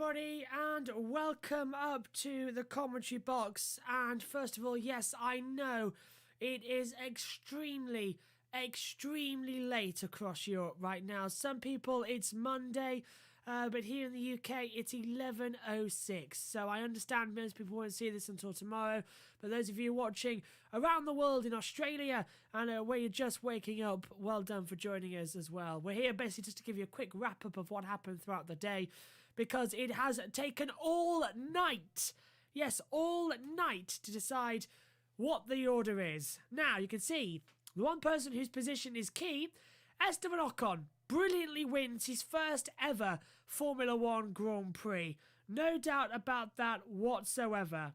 everybody, and welcome up to the commentary box. And first of all, yes, I know it is extremely late across Europe right now. Some people, it's Monday, but here in the UK, it's 11:06. So I understand most people won't see this until tomorrow. But those of you watching around the world in Australia and where you're just waking up, well done for joining us as well. We're here basically just to give you a quick wrap-up of what happened throughout the day, because it has taken all night, yes, all night, to decide what the order is. Now, you can see the one person whose position is key, Esteban Ocon, brilliantly wins his first ever Formula One Grand Prix. No doubt about that whatsoever.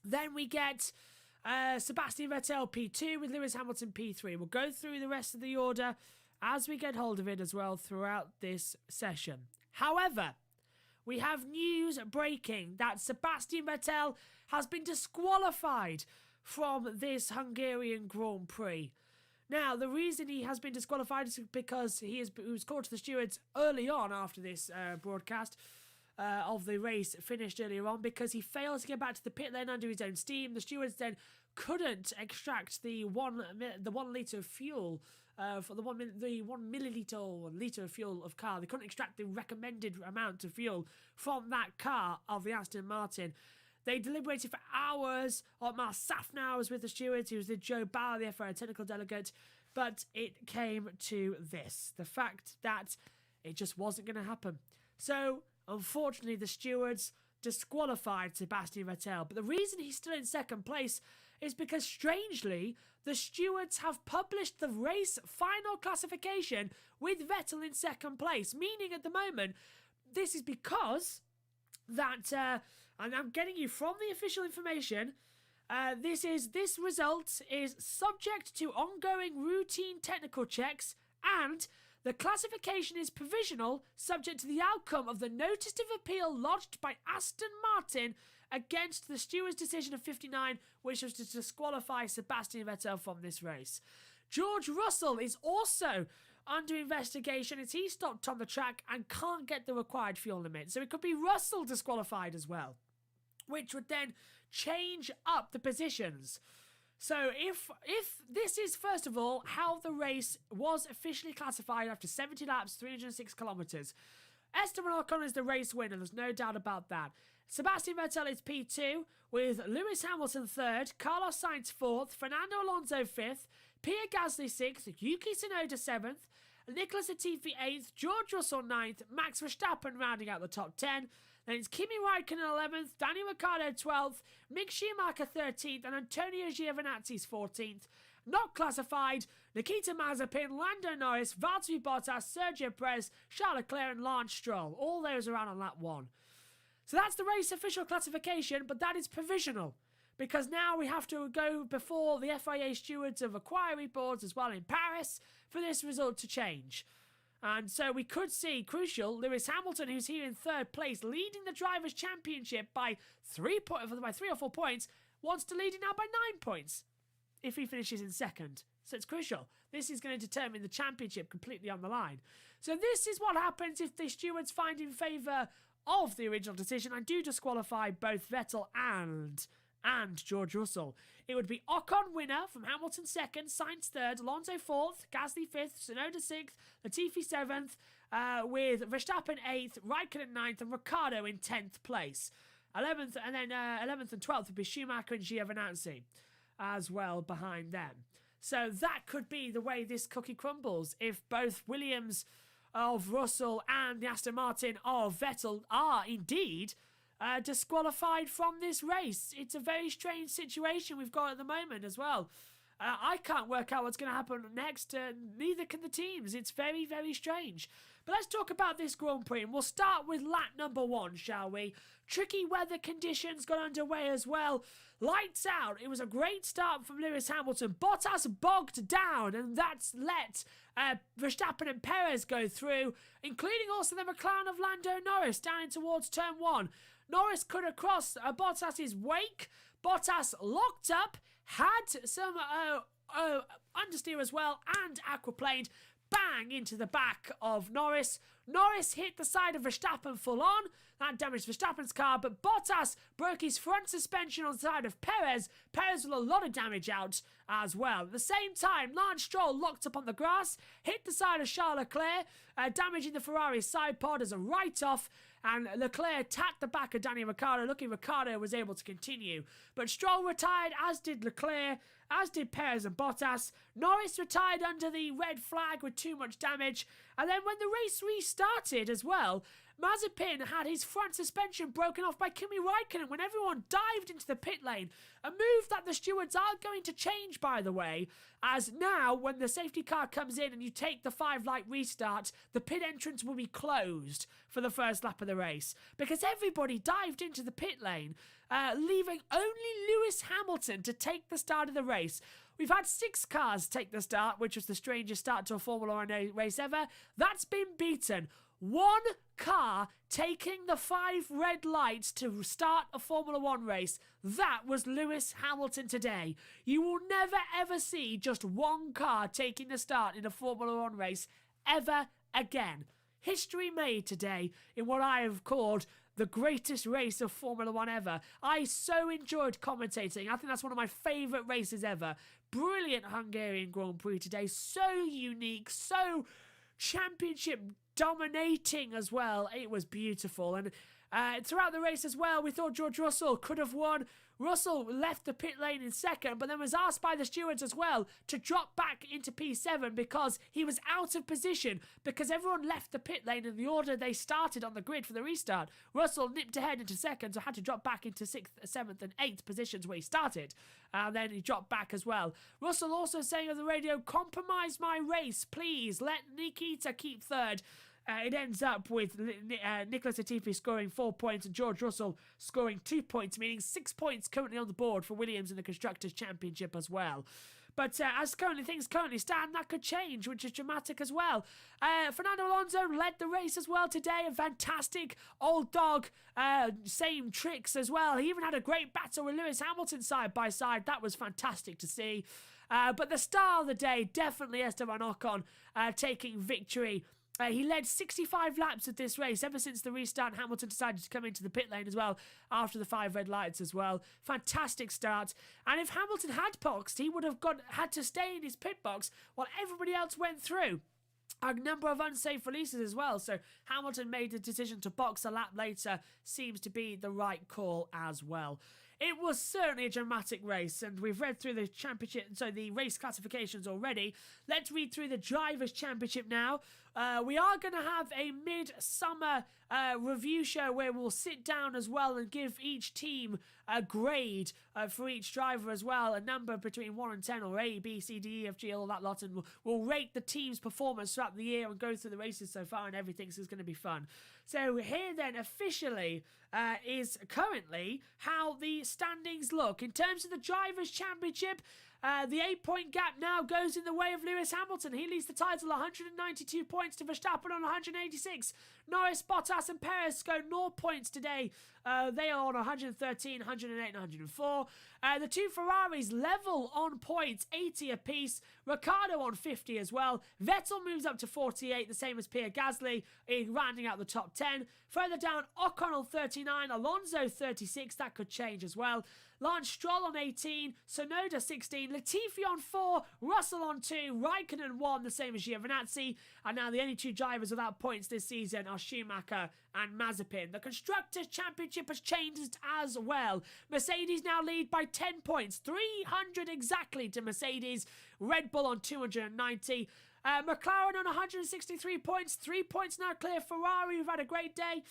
Then we get Sebastian Vettel P2 with Lewis Hamilton P3. We'll go through the rest of the order as we get hold of it as well throughout this session. However, we have news breaking that Sebastian Vettel has been disqualified from this Hungarian Grand Prix. Now, the reason he has been disqualified is because he was called to the stewards early on after this broadcast of the race finished earlier on, because he failed to get back to the pit lane under his own steam. The stewards then couldn't extract the one litre of fuel for the 1 milliliter or litre of fuel of car. They couldn't extract the recommended amount of fuel from that car of the Aston Martin. They deliberated for hours. Otmar Safnauer was with the stewards. He was with Joe Bauer, the FIA technical delegate. But it came to this, the fact that it just wasn't going to happen. So, unfortunately, the stewards disqualified Sebastian Vettel. But the reason he's still in second place is because, strangely, the stewards have published the race final classification with Vettel in second place. Meaning, at the moment, this is because that, and I'm getting you from the official information, this result is subject to ongoing routine technical checks, and the classification is provisional, subject to the outcome of the notice of appeal lodged by Aston Martin against the stewards' decision of 59, which was to disqualify Sebastian Vettel from this race. George Russell is also under investigation as he stopped on the track and can't get the required fuel limit. So it could be Russell disqualified as well, which would then change up the positions. So if this is, first of all, how the race was officially classified after 70 laps, 306 kilometres. Esteban Ocon is the race winner, there's no doubt about that. Sebastian Vettel is P2, with Lewis Hamilton 3rd, Carlos Sainz 4th, Fernando Alonso 5th, Pierre Gasly 6th, Yuki Tsunoda 7th, Nicholas Latifi 8th, George Russell 9th, Max Verstappen rounding out the top 10. Then it's Kimi Räikkönen 11th, Daniel Ricciardo 12th, Mick Schumacher 13th, and Antonio Giovinazzi's 14th. Not classified, Nikita Mazepin, Lando Norris, Valtteri Bottas, Sergio Perez, Charles Leclerc, and Lance Stroll. All those around on lap 1. So that's the race official classification, but that is provisional, because now we have to go before the FIA stewards of inquiry boards as well in Paris for this result to change. And so we could see, crucial, Lewis Hamilton, who's here in 3rd place, leading the Drivers' Championship by 3 or 4 points, wants to lead it now by 9 points if he finishes in 2nd. So it's crucial. This is going to determine the championship completely on the line. So this is what happens if the stewards find in favour of the original decision and do disqualify both Vettel and George Russell. It would be Ocon winner from Hamilton 2nd, Sainz 3rd, Alonso 4th, Gasly 5th, Tsunoda 6th, Latifi 7th, with Verstappen 8th, Raikkonen 9th, and Ricciardo in 10th place. 11th and 12th would be Schumacher and Giovinazzi as well behind them. So that could be the way this cookie crumbles if both Williams of Russell and the Aston Martin of Vettel are indeed disqualified from this race. It's a very strange situation we've got at the moment as well. I can't work out what's going to happen next. Neither can the teams. It's very, very strange. But let's talk about this Grand Prix. And we'll start with lap number 1, shall we? Tricky weather conditions got underway as well. Lights out. It was a great start from Lewis Hamilton. Bottas bogged down, and that's let Verstappen and Perez go through, including also the McLaren of Lando Norris down in towards turn 1. Norris could have crossed Bottas's wake. Bottas locked up, had some understeer as well, and aquaplaned. bang into the back of Norris. Norris hit the side of Verstappen full on. That damaged Verstappen's car, but Bottas broke his front suspension on the side of Perez. Perez with a lot of damage out as well. At the same time, Lance Stroll locked up on the grass, hit the side of Charles Leclerc, damaging the Ferrari side pod as a write-off, and Leclerc tapped the back of Daniel Ricciardo. Lucky Ricciardo was able to continue. But Stroll retired, as did Leclerc, as did Perez and Bottas. Norris retired under the red flag with too much damage. And then when the race restarted as well, Mazepin had his front suspension broken off by Kimi Räikkönen when everyone dived into the pit lane. A move that the stewards are going to change, by the way, as now when the safety car comes in and you take the 5-light restart, the pit entrance will be closed for the first lap of the race because everybody dived into the pit lane, leaving only Lewis Hamilton to take the start of the race. We've had 6 cars take the start, which was the strangest start to a Formula 1 race ever. That's been beaten. 1 car taking the 5 red lights to start a Formula 1 race. That was Lewis Hamilton today. You will never ever see just 1 car taking the start in a Formula 1 race ever again. History made today in what I have called the greatest race of Formula 1 ever. I so enjoyed commentating. I think that's one of my favourite races ever. Brilliant Hungarian Grand Prix today. So unique, so championship dominating as well. It was beautiful. And throughout the race as well, we thought George Russell could have won. Russell left the pit lane in second, but then was asked by the stewards as well to drop back into P7 because he was out of position because everyone left the pit lane in the order they started on the grid for the restart. Russell nipped ahead into second, so had to drop back into 6th, 7th and 8th positions where he started. And then he dropped back as well. Russell also saying on the radio, "Compromise my race, please. Let Nikita keep third." It ends up with Nicholas Latifi scoring 4 points and George Russell scoring 2 points, meaning 6 points currently on the board for Williams in the Constructors' Championship as well. But as things currently stand, that could change, which is dramatic as well. Fernando Alonso led the race as well today. A fantastic old dog, same tricks as well. He even had a great battle with Lewis Hamilton side by side. That was fantastic to see. But the star of the day, definitely Esteban Ocon, taking victory. He led 65 laps of this race ever since the restart. Hamilton decided to come into the pit lane as well after the 5 red lights as well. Fantastic start. And if Hamilton had boxed, he would have had to stay in his pit box while everybody else went through. A number of unsafe releases as well, so Hamilton made the decision to box a lap later. Seems to be the right call as well. It was certainly a dramatic race, and we've read through the championship, so the race classifications already. Let's read through the Drivers' Championship now. We are going to have a mid-summer review show where we'll sit down as well and give each team a grade for each driver as well, a number between 1 and 10 or A, B, C, D, E, F, G, all that lot, and we'll rate the team's performance throughout the year and go through the races so far and everything, so it's going to be fun. So here then officially is currently how the standings look. In terms of the Drivers' Championship, the 8-point gap now goes in the way of Lewis Hamilton. He leads the title 192 points to Verstappen on 186. Norris, Bottas and Perez scored 0 points today. They are on 113, 108 and 104. The 2 Ferraris level on points, 80 apiece. Ricciardo on 50 as well. Vettel moves up to 48, the same as Pierre Gasly, rounding out the top 10. Further down, Ocon on 39, Alonso 36, that could change as well. Lance Stroll on 18, Tsunoda 16, Latifi on 4, Russell on 2, Raikkonen 1, the same as Giovinazzi. And now the only 2 drivers without points this season are Schumacher and Mazepin. The Constructors' Championship has changed as well. Mercedes now lead by 10 points, 300 exactly to Mercedes. Red Bull on 290. McLaren on 163 points, 3 points now clear. Ferrari, we've had a great day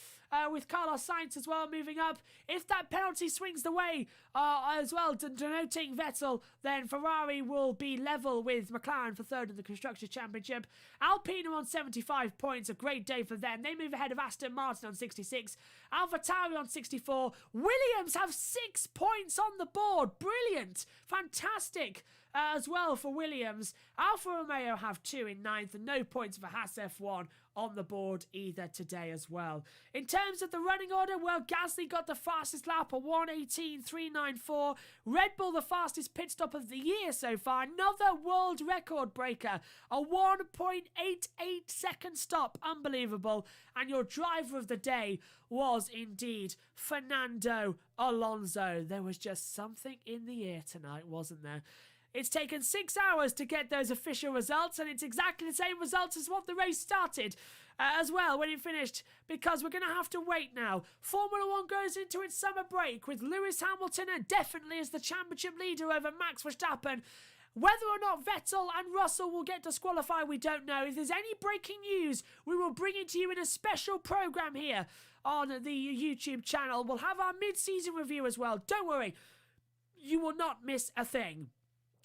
with Carlos Sainz as well moving up. If that penalty swings the way as well, denoting Vettel, then Ferrari will be level with McLaren for third in the Constructors' Championship. Alpine are on 75 points, a great day for them. They move ahead of Aston Martin on 66. AlphaTauri on 64. Williams have 6 points on the board. Brilliant. Fantastic. As well for Williams. Alfa Romeo have 2 in 9th and no points for Haas F1 on the board either today as well. In terms of the running order, well, Gasly got the fastest lap at 1:18.394. Red Bull, the fastest pit stop of the year so far. Another world record breaker, a 1.88 second stop. Unbelievable. And your driver of the day was indeed Fernando Alonso. There was just something in the air tonight, wasn't there? It's taken 6 hours to get those official results, and it's exactly the same results as what the race started as well when it finished, because we're going to have to wait now. Formula 1 goes into its summer break with Lewis Hamilton and definitely as the championship leader over Max Verstappen. Whether or not Vettel and Russell will get disqualified, we don't know. If there's any breaking news, we will bring it to you in a special program here on the YouTube channel. We'll have our mid-season review as well. Don't worry, you will not miss a thing.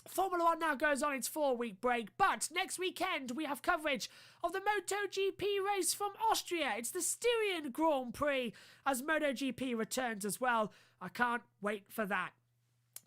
Formula 1 now goes on its 4-week break, but next weekend we have coverage of the MotoGP race from Austria. It's the Styrian Grand Prix as MotoGP returns as well. I can't wait for that.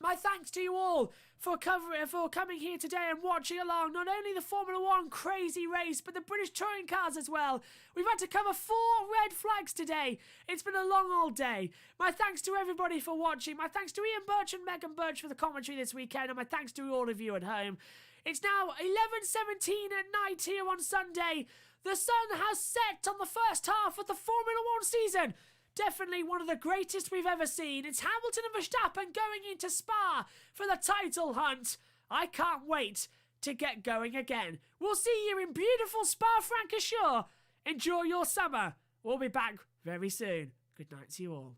My thanks to you all for coming here today and watching along not only the Formula 1 crazy race, but the British touring cars as well. We've had to cover 4 red flags today. It's been a long old day. My thanks to everybody for watching. My thanks to Ian Birch and Megan Birch for the commentary this weekend, and my thanks to all of you at home. It's now 11:17 at night here on Sunday. The sun has set on the first half of the Formula 1 season. Definitely one of the greatest we've ever seen. It's Hamilton and Verstappen going into Spa for the title hunt. I can't wait to get going again. We'll see you in beautiful Spa-Francorchamps. Enjoy your summer. We'll be back very soon. Good night to you all.